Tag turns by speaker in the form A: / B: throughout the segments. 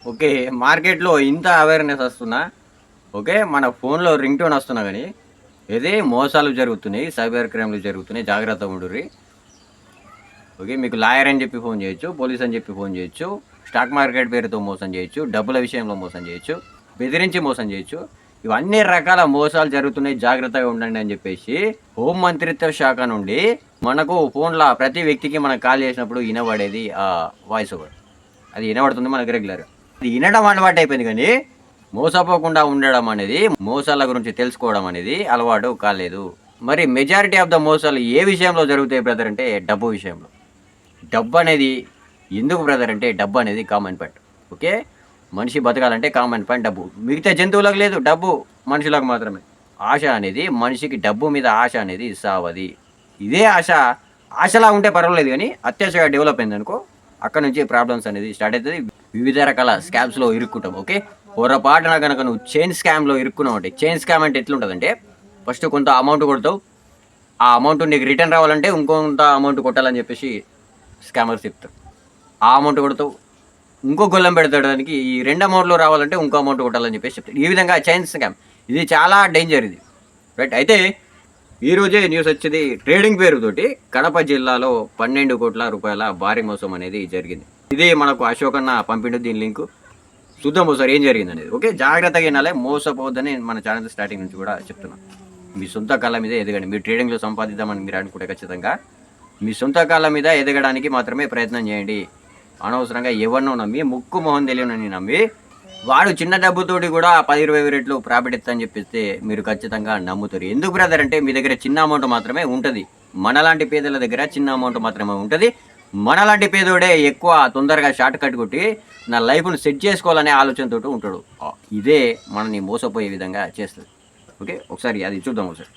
A: Okay. మార్కెట్‌లో ఇంత awareness వస్తున్నా, ఓకే. మన ఫోన్‌లో రింగ్ టోన్ వస్తున్నా గాని, ఏది మోసాలు జరుగుతున్నాయి, సైబర్ క్రైమ్‌లు జరుగుతున్నాయి. జాగ్రత్తగుండుర్రి. ఓకే. మీకు లాయర్ అని చెప్పి ఫోన్ చేయొచ్చు, పోలీస్ అని చెప్పి ఫోన్ చేయొచ్చు, స్టాక్ మార్కెట్ పేరుతో మోసం చేయొచ్చు, డబ్బుల విషయంలో మోసం చేయొచ్చు, బెదిరించి మోసం చేయొచ్చు. ఇవన్నీ రకాల మోసాలు జరుగుతున్నాయి. జాగ్రత్తగా ఉండండి అని చెప్పేసి హోం మంత్రిత్వ శాఖ నుండి మనకు ఫోన్‌ల ప్రతి వ్యక్తికి మనం కాల్ చేసినప్పుడు ఇనబడేది వాయిస్ ఓవర్. అది ఇనబడుతుంది మనకు రెగ్యులర్‌గా. అది ఇనడం అలవాటయిపోయింది గానీ, మోసపోకుండా ఉండడం అనేది, మోసాల గురించి తెలుసుకోవడం అనేది అలవాటు కాలేదు. మరి మెజారిటీ ఆఫ్ ద మోసాలు ఏ విషయంలో జరుగుతాయి బ్రదర్ అంటే డబ్బు విషయంలో. డబ్బనేది ఎందుకు బ్రదర్ అంటే డబ్బనేది కామన్ పాయింట్. ఓకే. మనిషి బతకాలంటే కామన్ పాయింట్ డబ్బు. మిగతా జంతువులకు లేదు డబ్బు, మనుషులకు మాత్రమే. ఆశ అనేది మనిషికి డబ్బు మీద ఆశ అనేది సావది. ఇదే ఆశలా ఉంటే పర్వాలేదు గానీ, అత్యాశగా డెవలప్ అయిందనుకో, అక్కడి నుంచి ప్రాబ్లమ్స్ అనేది స్టార్ట్ అయితది. వివిధ రకాల స్కామ్స్‌లో ఇరుక్కుంటాం. ఓకే. పొరపాటున గనక నువ్వు చైన్ స్కామ్‌లో ఇరుక్కున్నావంటే, చైన్ స్కామ్ అంటే ఎట్లుంటదంటే, ఫస్ట్ కొంత అమౌంట్ కొడతావు. ఆ అమౌంట్ నీకు రిటర్న్ రావాలంటే ఇంకొంత అమౌంట్ కొట్టాలని చెప్పేసి స్కామర్స్ చెప్తారు. ఆ అమౌంట్ కొడతావు. ఇంకో గొల్లెం పెడతాడు దానికి. ఈ 2 అమౌంట్‌లో రావాలంటే ఇంకో అమౌంట్ కొట్టాలని చెప్పేసి చెప్తాడు. ఈ విధంగా చైన్ స్కామ్. ఇది చాలా డేంజర్ ఇది. రైట్. అయితే ఈరోజే న్యూస్ వచ్చింది. ట్రేడింగ్ పేరుతోటి కడప జిల్లాలో 12,00,00,000 భారీ మోసం అనేది జరిగింది. ఇది మనకు అశోక్ అన్న పంపిండు దీని లింకు. చూద్దాం ఒకసారి ఏం జరిగిందనేది. ఓకే. జాగ్రత్తగా వినాలే. మోసపోవద్దని మన ఛానల్ స్టార్టింగ్ నుంచి కూడా చెప్తున్నా. మీ సొంత కాళ్ళ మీద ఎదగండి. మీరు ట్రేడింగ్‌లో సంపాదిద్దామని మీరు అనుకుంటే ఖచ్చితంగా మీ సొంత కాళ్ళ మీద ఎదగడానికి మాత్రమే ప్రయత్నం చేయండి. అనవసరంగా ఎవరినో నమ్మి, ముక్కు మొహం తెలియనని నమ్మి, వాడు చిన్న డబ్బుతోటి కూడా 10, 20 రెట్లు ప్రాఫిట్ ఇస్తా అని చెప్పిస్తే మీరు ఖచ్చితంగా నమ్ముతారు. ఎందుకు బ్రదర్ అంటే మీ దగ్గర చిన్న అమౌంట్ మాత్రమే ఉంటది. మనలాంటి పేదల దగ్గర చిన్న అమౌంట్ మాత్రమే ఉంటది. మనలాంటి పేదోడే ఎక్కువ తొందరగా షార్ట్ కట్ కొట్టి నా లైఫ్‌ను సెట్ చేసుకోవాలనే ఆలోచనతోటి ఉంటాడు. ఇదే మనల్ని మోసపోయే విధంగా చేస్తది. ఓకే. ఒకసారి అది చూద్దాం ఒకసారి.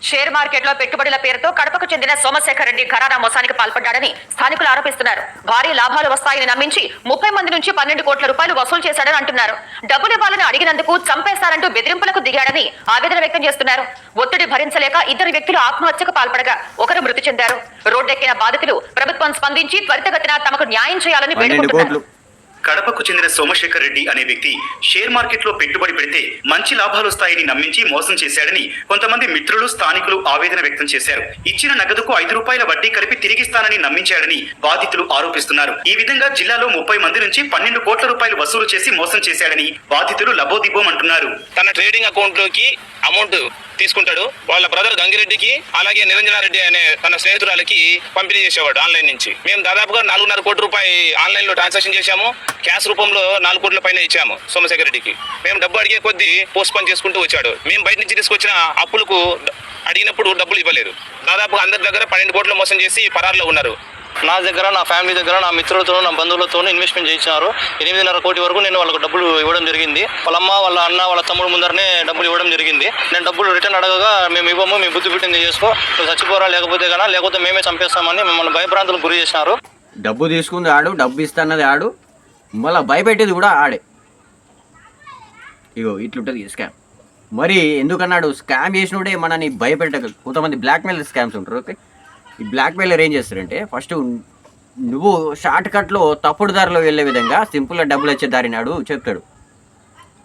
B: షేర్ మార్కెట్ లో పెట్టుబడుల పేరుతో కడపకు చెందిన సోమశేఖర్ రెడ్డి ఘరానా మోసానికి పాల్పడ్డాడని స్థానికులు ఆరోపిస్తున్నారు. భారీ లాభాలు వస్తాయని నమ్మించి 30 మంది నుంచి 12 కోట్ల రూపాయలు వసూలు చేశాడని అంటున్నారు. డబ్బులు ఇవ్వాలని అడిగినందుకు చంపేస్తారంటూ బెదిరింపులకు దిగాడని ఆవేదన వ్యక్తం చేస్తున్నారు. ఒత్తిడి భరించలేక ఇద్దరు వ్యక్తులు ఆత్మహత్యకు పాల్పడగా ఒకరు మృతి చెందారు. రోడ్డెక్కిన బాధితులు ప్రభుత్వం స్పందించి త్వరితగతిన తమకు న్యాయం చేయాలని వేడుకుంటున్నారు.
C: కడపకు చెందిన సోమశేఖర్ రెడ్డి అనే వ్యక్తి షేర్ మార్కెట్ లో పెట్టుబడి పెడితే మంచి లాభాలు వస్తాయని నమ్మించి మోసం చేశాడని కొంతమంది మిత్రులు, స్థానికులు ఆవేదన వ్యక్తం చేశారు. ఇచ్చిన నగదుకు 5 రూపాయల వడ్డీ కలిపి తిరిగిస్తానని నమ్మించాడని బాధితులు ఆరోపిస్తున్నారు. ఈ విధంగా జిల్లాలో 30 మంది నుంచి 12 కోట్ల రూపాయలు వసూలు చేసి మోసం చేశాడని బాధితులు లబోదిబోం అంటున్నారు.
D: తన ట్రేడింగ్ అకౌంట్ లోకి అమౌంట్ తీసుకుంటాడు. వాళ్ళ బ్రదర్ గంగిరెడ్డికి, అలాగే నిరంజనారెడ్డి అనే తన స్నేహితురాలకి పంపిణీ చేసేవాడు ఆన్లైన్ నుంచి. మేము దాదాపుగా 4.5 కోట్ల రూపాయలు ఆన్లైన్ లో ట్రాన్సాక్షన్ చేశాము. క్యాష్ రూపంలో 4 కోట్ల పైన ఇచ్చాము సోమశేఖర్ రెడ్డికి. మేము డబ్బు అడిగే కొద్దీ పోస్ట్ పోన్ చేసుకుంటూ వచ్చాడు. మేము బయట నుంచి తీసుకొచ్చిన అప్పులకు అడిగినప్పుడు డబ్బులు ఇవ్వలేదు. దాదాపుగా అందరి దగ్గర 12 కోట్ల మోసం చేసి పరారులో ఉన్నారు.
E: నా దగ్గర, నా ఫ్యామిలీ దగ్గర, నా మిత్రులతో, నా బంధువులతో ఇన్వెస్ట్మెంట్ చేయించినారు. 8.5 కోటి వరకు నేను వాళ్ళకు డబ్బులు ఇవ్వడం జరిగింది. వాళ్ళ అమ్మ, వాళ్ళ అన్న, వాళ్ళ తమ్ముడు ముందరనే డబ్బులు ఇవ్వడం జరిగింది. నేను డబ్బులు రిటర్న్ అడగగా మేము ఇవ్వము, మీ బుద్ధి పెట్టింది చేసుకో, నువ్వు చచ్చిపోరా లేకపోతే మేమే చంపేస్తామని మిమ్మల్ని భయభ్రాంతులకు గురి చేసినారు.
A: డబ్బు తీసుకుంది ఆడు, డబ్బు ఇస్తాన్నది ఆడు, మళ్ళీ భయపెట్టేది కూడా ఆడే. ఇగో ఇట్లుంటుంది స్కామ్. మరి ఎందుకన్నాడు? స్కామ్ చేసినోడే మనని భయపెట్టగలరు. కొంతమంది బ్లాక్మెయిల్ స్కామ్స్ ఉంటారు. ఓకే. ఈ బ్లాక్మెయిలర్ ఏం చేస్తారంటే, ఫస్ట్ నువ్వు షార్ట్ కట్లో తప్పుడు దారిలో వెళ్ళే విధంగా సింపుల్గా డబ్బులు వచ్చే దారి నాడు చెప్తాడు.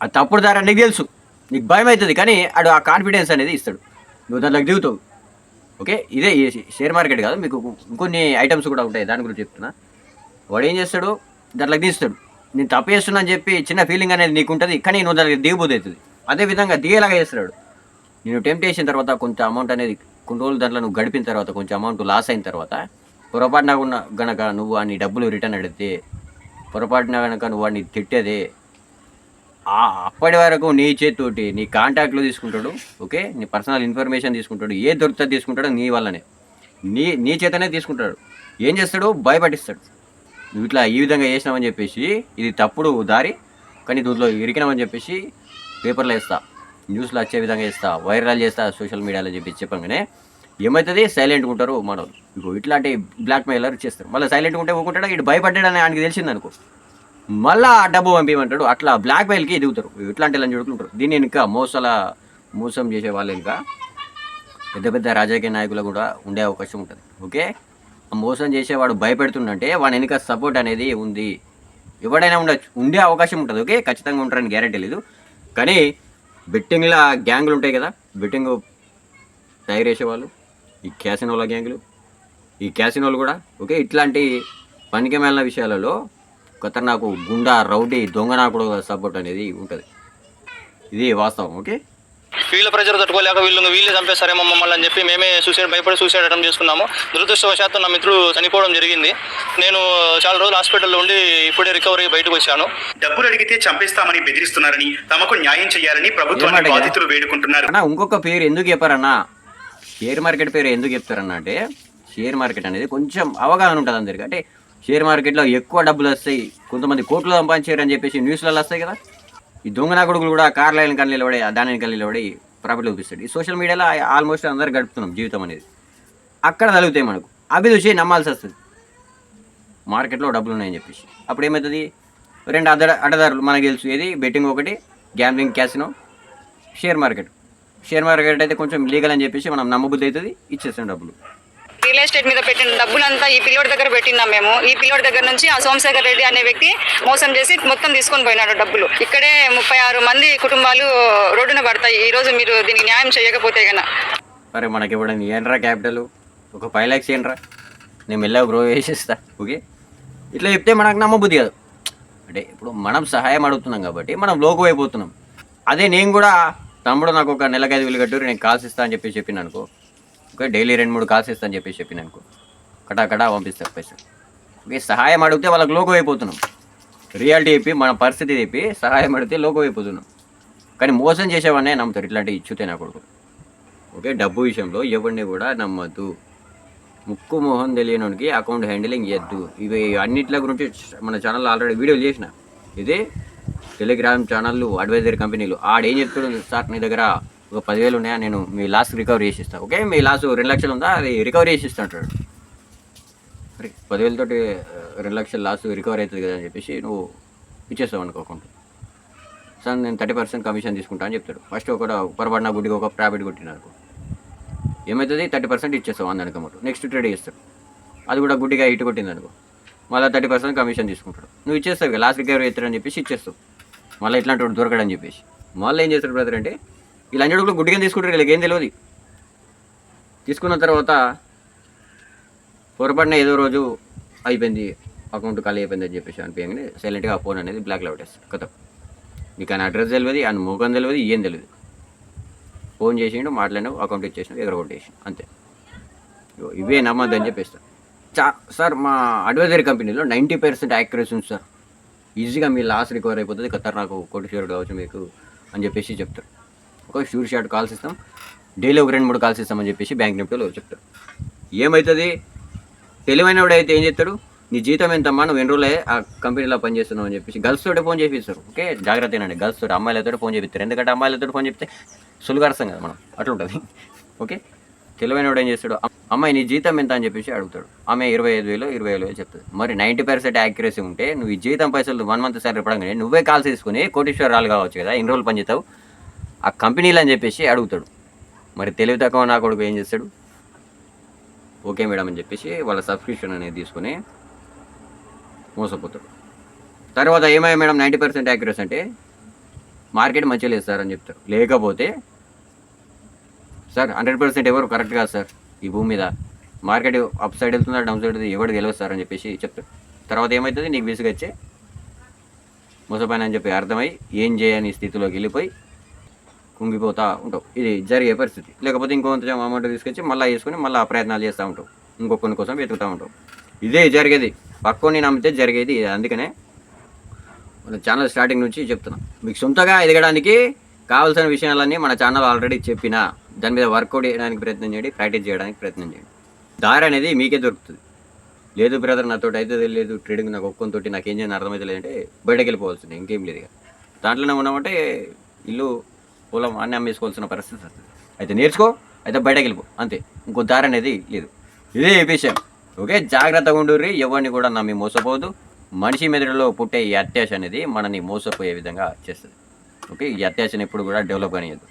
A: ఆ తప్పుడు దారి నీకు తెలుసు, నీకు భయం అవుతుంది, కానీ ఆడు ఆ కాన్ఫిడెన్స్ అనేది ఇస్తాడు. నువ్వు దాంట్లోకి దిగుతావు. ఓకే. ఇదే షేర్ మార్కెట్ కాదు, మీకు ఇంకొన్ని ఐటమ్స్ కూడా ఉంటాయి, దాని గురించి చెప్తున్నా. వాడు ఏం చేస్తాడు? దాంట్లోకి తీస్తాడు. నేను తప్పు చేస్తున్నా అని చెప్పి చిన్న ఫీలింగ్ అనేది నీకు ఉంటుంది, కానీ నువ్వు దానికి దిగబోదు అవుతుంది. అదేవిధంగా దిగేలాగా చేస్తాడు. నేను టెంప్ట్ చేసిన తర్వాత కొంచెం అమౌంట్ అనేది కొన్ని రోజులు దాంట్లో నువ్వు గడిపిన తర్వాత కొంచెం అమౌంట్ లాస్ అయిన తర్వాత పొరపాటున గనక నువ్వు వాడిని డబ్బులు రిటర్న్ అడిగితే, పొరపాటున గనక నువ్వు వాడిని తిట్టేదే, అప్పటి వరకు నీ చేతితోటి నీ కాంటాక్ట్లు తీసుకుంటాడు. ఓకే. నీ పర్సనల్ ఇన్ఫర్మేషన్ తీసుకుంటాడు. ఏ దొరికితే తీసుకుంటాడో నీ వల్లనే, నీ చేతనే తీసుకుంటాడు. ఏం చేస్తాడు? భయపడిస్తాడు. నువ్వు ఇట్లా ఈ విధంగా చేసినావని చెప్పేసి, ఇది తప్పుడు దారి, కానీ దీంట్లో ఇరికినామని చెప్పేసి పేపర్లో వేస్తా, న్యూస్లో వచ్చే విధంగా చేస్తా, వైరల్ చేస్తా సోషల్ మీడియాలో చెప్పగానే ఏమవుతుంది? సైలెంట్గా ఉంటారు మనోళ్ళు. ఇగో ఇట్లాంటి బ్లాక్మెయిలర్ చేస్తారు. మళ్ళీ సైలెంట్గా ఉంటే ఊకుంటాడు. ఇటు భయపడ్డాడని ఆయనకి తెలిసిందనుకో, మళ్ళీ డబ్బు పంపించమంటాడు. అట్లా బ్లాక్మెయిల్కి ఎదుగుతారు. ఇట్లాంటి ఇలా చూడుకుంటారు. దీన్ని ఇంకా మోసం చేసే వాళ్ళు ఇంకా పెద్ద పెద్ద రాజకీయ నాయకులు కూడా ఉండే అవకాశం ఉంటుంది. ఓకే. మోసం చేసేవాడు భయపెడుతుందంటే వాడి వెనుక సపోర్ట్ అనేది ఉంది. ఎవడైనా ఉండొచ్చు, ఉండే అవకాశం ఉంటుంది. ఓకే, ఖచ్చితంగా ఉంటారని గ్యారెంటీ లేదు. కానీ బెట్టింగ్లో గ్యాంగులు ఉంటాయి కదా, బెట్టింగ్ తయారు చేసేవాళ్ళు, ఈ క్యాసినోల గ్యాంగులు, ఈ క్యాసినోలు కూడా ఓకే ఇట్లాంటి పనికిమాలిన విషయాలలో ఖతర్నాకు గుండా రౌడీ దొంగనాకుడు సపోర్ట్ అనేది ఉంటుంది. ఇది వాస్తవం. ఓకే,
E: వీళ్ళ ప్రెజర్ తట్టుకోలేక వీళ్ళే చంపేస్తారేమో మమ్మల్ని అని చెప్పి మేమే భయపడి సూసైడ్ అటెంప్ట్ చేసుకున్నాము. దురదృష్టవశాత్తు నా మిత్రుడు చనిపోవడం జరిగింది. నేను చాలా రోజులు హాస్పిటల్లో ఉండి ఇప్పుడే రికవరీ బయటకు వచ్చాను.
C: డబ్బులు అడిగితే చంపేస్తామని బెదిరిస్తున్నారని, తమకు న్యాయం చేయాలని ప్రభుత్వాన్ని బాధితులు వేడుకుంటున్నారు.
A: అన్న ఇంకొక పేరు ఎందుకు చెప్పారన్నా, షేర్ మార్కెట్ పేరు ఎందుకు చెప్తారన్నా అంటే, షేర్ మార్కెట్ అనేది కొంచెం అవగాహన ఉంటుంది అందరికీ. అంటే షేర్ మార్కెట్లో ఎక్కువ డబ్బులు వస్తాయి, కొంతమంది కోట్లు సంపాదించారని చెప్పేసి న్యూస్లలో వస్తాయి కదా. ఈ దొంగనా కొడుకులు కూడా కార్లైన్ కళ్ళు నిలబడి దాని కళ్ళు నిలబడి ప్రాఫిట్ చూపిస్తాడు. ఈ సోషల్ మీడియాలో ఆల్మోస్ట్ అందరు గడుపుతున్నాం జీవితం అనేది. అక్కడ తగులుతాయి మనకు, అవి చూసి నమ్మాల్సి వస్తుంది మార్కెట్లో డబ్బులు ఉన్నాయని చెప్పేసి. అప్పుడు ఏమవుతుంది, రెండు అడ్డదారులు మనకు తెలుసు. ఏది బెట్టింగ్ ఒకటి, gambling, casino, share market. Share market అయితే కొంచెం లీగల్ అని చెప్పేసి మనం నమ్మబుద్ధి అవుతుంది, ఇచ్చేస్తాం డబ్బులు.
F: రియల్ ఎస్టేట్ మీద పెట్టిన డబ్బులంతా ఈ పిల్లోడి దగ్గర పెట్టినాం మేము. ఈ పిల్లోడి దగ్గర నుంచి ఆ సోమశేఖర్ రెడ్డి అనే వ్యక్తి మోసం చేసి మొత్తం తీసుకొని పోయినాడు డబ్బులు. ఇక్కడే 36 మంది కుటుంబాలు రోడ్డున పడతాయి ఈ రోజు మీరు దీనికి న్యాయం చేయకపోతే గన.
A: మరి మనకి ఇవ్వడానికి ఏంట్రా క్యాపిటల్, ఒక 5 lakhs ఏంట్రా, నేను మెల్లగా గ్రో చేసేస్తా. ఓకే, ఇట్లా చెప్తే మనకు నమ్మబుద్ధి కాదు. అంటే ఇప్పుడు మనం సహాయం అడుగుతున్నాం కాబట్టి మనం లోకు అయిపోతున్నాం. అదే నేను కూడా తమ్ముడు నాకు ఒక నెలకు 5,000 కట్టు నేను కాల్స్ ఇస్తా అని చెప్పిన అనుకో, ఓకే డైలీ 2-3 కాల్స్ ఇస్తా అని చెప్పిన అనుకో, కటా పంపిస్తారు పైసలు. ఓకే, సహాయం అడిగితే వాళ్ళకి లోకు అయిపోతున్నాం. రియాలిటీ చెప్పి మన పరిస్థితి చెప్పి సహాయం అడిగితే లోకు అయిపోతున్నాం. కానీ మోసం చేసేవాడినే నమ్ముతారు ఇట్లాంటివి ఇచ్చుతే నా కొడుకు. ఓకే, డబ్బు విషయంలో ఎవరిని కూడా నమ్మద్దు. ముక్కు మొహం తెలియనోడికి అకౌంట్ హ్యాండిలింగ్ చేయొద్దు. ఇవి అన్నిట్ల గురించి మన ఛానల్లో ఆల్రెడీ వీడియోలు చేసిన. ఇది టెలిగ్రామ్ ఛానళ్ళు, అడ్వైజరీ కంపెనీలు. ఆడేం చెప్తాడు, సార్ నీ దగ్గర ఒక 10,000 ఉన్నాయా, నేను మీ లాస్ రికవరీ చేసిస్తాను. ఓకే, మీ లాస్ 2 లక్షలు ఉందా, అది రికవరీ చేసిస్తా అంటాడు. 10,000 తోటి 2 లక్షల లాస్ రికవరీ అవుతుంది కదా అని చెప్పేసి నువ్వు ఇచ్చేస్తావు అనుకో అకౌంట్. సార్ నేను 30% కమిషన్ తీసుకుంటా అని చెప్తాడు. ఫస్ట్ ఒక పొరపాటున గుడ్డిగా ఒక ప్రాఫిట్ కొట్టినారు, ఏమవుతుంది 30% ఇచ్చేస్తావు అందరికి అమౌంట్. నెక్స్ట్ ట్రేడ్ చేస్తాడు, అది కూడా గుడ్డిగా ఇటు కొట్టింది అనుకో, మళ్ళీ 30% కమిషన్ తీసుకుంటాడు. నువ్వు ఇచ్చేస్తావు ఇక లాస్ట్ రికవరీ అవుతాడని చెప్పేసి ఇచ్చేస్తావు. మళ్ళీ ఇట్లాంటి వాడు దొరకడని చెప్పేసి మళ్ళీ ఏం చేస్తాడు బ్రదర్ అంటే, ఇలా అన్ని కూడా గుడ్డిగా తీసుకుంటారు, వీళ్ళకి ఏం తెలియదు. తీసుకున్న తర్వాత పొరపాటున ఏదో రోజు అయిపోయింది, అకౌంట్ ఖాళీ అయిపోయింది అని చెప్పేసి అనిపించగానే సైలెంట్గా ఆ ఫోన్ అనేది బ్లాక్లో పెట్టేస్తాడు. కథ నీకు ఆయన అడ్రస్ తెలియదు, ఆయన ముఖం తెలియదు, ఏం తెలియదు. ఫోన్ చేసిండు, మాట్లాడినావు, అకౌంట్ ఇచ్చేసినావు, ఎగరగొట్టేసి అంతే. ఇవే నమ్మద్దు అని చెప్పేస్తాను. సార్ మా అడ్వైజరీ కంపెనీలో 90% యాక్యురసీ ఉంది సార్, ఈజీగా మీ లాస్ రికవర్ అయిపోతుంది, ఖతర్నాకు కోటి షేర్ కావచ్చు మీకు అని చెప్పేసి చెప్తారు. ఒక షూర్ షాట్ కాల్స్ ఇస్తాం, డైలీ ఒక 2-3 కాల్స్ ఇస్తామని చెప్పేసి బ్యాంక్ నిఫ్టీలో చెప్తారు. ఏమవుతుంది, తెలివైన వాడు అయితే ఏం చేస్తాడు, నీ జీతం ఎంతమ్మా, నువ్వు ఎన్ని రోజులే ఆ కంపెనీలో పనిచేస్తున్నావు అని చెప్పేసి గర్ల్స్ తోటే ఫోన్ చేపిస్తారు. ఓకే, జాగ్రత్త ఏనండి, గర్ల్స్ తోటి అమ్మాయిలతో ఫోన్ చేపిస్తారు. ఎందుకంటే అమ్మాయిలతో ఫోన్ చెప్తే సులువుగా అర్థం కదా మనం, అట్లా ఉంటుంది. ఓకే, తెలివైన వాడు ఏం చేస్తాడు, అమ్మాయి నీ జీతం ఎంత అని చెప్పేసి అడుగుతాడు. ఆమె 25,000 20,000 చెప్తుంది. మరి 90% యాక్యురసీ ఉంటే నువ్వు ఈ జీతం పైసలు 1 month సాలరీ పడగానే నువ్వే కాల్స్ తీసుకుని కోటీశ్వరాలు కావచ్చు కదా, ఎన్ని రోజులు పని చేస్తావు ఆ కంపెనీలు అని చెప్పేసి అడుగుతాడు. మరి తెలివి తక్కువ నా కొడుకు ఏం చేస్తాడు, ఓకే మేడం అని చెప్పేసి వాళ్ళ సబ్స్క్రిప్షన్ అనేది తీసుకుని మోసపోతాడు. తర్వాత ఏమయ్యా మేడం 90% యాక్యురసీ అంటే మార్కెట్ మంచిగా లేదు సార్ అని చెప్తారు. లేకపోతే సార్ 100% ఎవరు కరెక్ట్ కాదు సార్, ఈ భూమి మీద మార్కెట్ అప్ సైడ్ వెళ్తుందా డౌన్ సైడ్ ఎవరు తెలియదు సార్ అని చెప్పేసి చెప్తాడు. తర్వాత ఏమవుతుంది, నీకు విసుగొచ్చి మోసపోయిన అని చెప్పి అర్థమై ఏం చేయని స్థితిలోకి వెళ్ళిపోయి కుంగిపోతూ ఉంటావు. ఇది జరిగే పరిస్థితి. లేకపోతే ఇంకొంచెం అమౌంట్ తీసుకొచ్చి మళ్ళీ వేసుకొని మళ్ళీ ప్రయత్నాలు చేస్తూ ఉంటావు, ఇంకొకరి కోసం వెతుకుతూ ఉంటావు. ఇదే జరిగేది, పక్కని నమ్మితే జరిగేది. అందుకనే మన ఛానల్ స్టార్టింగ్ నుంచి చెప్తున్నా, మీకు సొంతగా ఎదగడానికి కావాల్సిన విషయాలన్నీ మన ఛానల్ ఆల్రెడీ చెప్పిన, దాని మీద వర్కౌట్ చేయడానికి ప్రయత్నం చేయండి, ప్రాక్టీస్ చేయడానికి ప్రయత్నం చేయండి. దారి అనేది మీకే దొరుకుతుంది. లేదు బ్రదర్ నాతో అయితే లేదు, ట్రేడింగ్ నాకు ఒక్కొంతోటి నాకేం చేయని అర్థమైతే లేదంటే బయటకు వెళ్ళిపోవాల్సింది, ఇంకేం లేదు. ఇక దాంట్లోనే ఉన్నామంటే ఇల్లు పొలం అన్నీ అమ్మేసుకోవాల్సిన పరిస్థితి వస్తుంది. అయితే నేర్చుకో, అయితే బయటకు వెళ్ళిపో, అంతే, ఇంకో దారి అనేది లేదు. ఇదే విషయం. ఓకే, జాగ్రత్తగా ఉండుర్రి, ఎవరిని కూడా నమ్మి మోసపోవద్దు. మనిషి మెదడులో పుట్టే ఈ అత్యాశ అనేది మనని మోసపోయే విధంగా చేస్తుంది. ఓకే, ఈ అత్యాశని ఎప్పుడు కూడా డెవలప్ కానియద్దు.